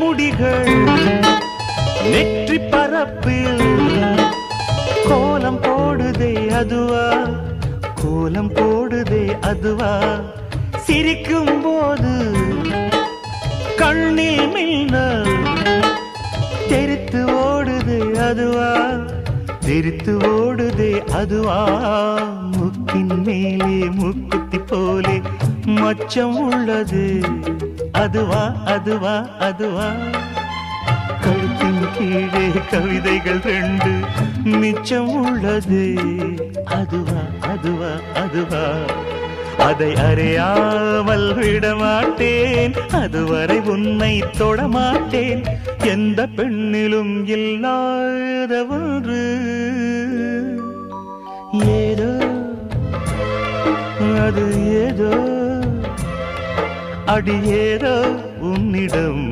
முடிகள் நெற்றி பரப்பில் கோலம் போடுதே அதுவா, கோலம் போடுதே அதுவா, சிரிக்கும் போது கண்ணில் மின்னல் தெரித்து ஓடுதே அதுவா, தெரித்து ஓடுதே அதுவா, முக்கின் மேலே முக்குத்தி போலே மச்சம் உள்ளது அதுவா, அதுவா, அதுவா, கழுத்தின் கீழே கவிதைகள் 2 மிச்சம் உள்ளது அதுவா, அதுவா, அதுவா, அதை அறியாமல் விடமாட்டேன், அதுவரை உன்னை தொடமாட்டேன், எந்த பெண்ணிலும் இல்லாத ஒன்று ஏதோ, அது ஏதோ, அடி ஏதோ உன்னிடம்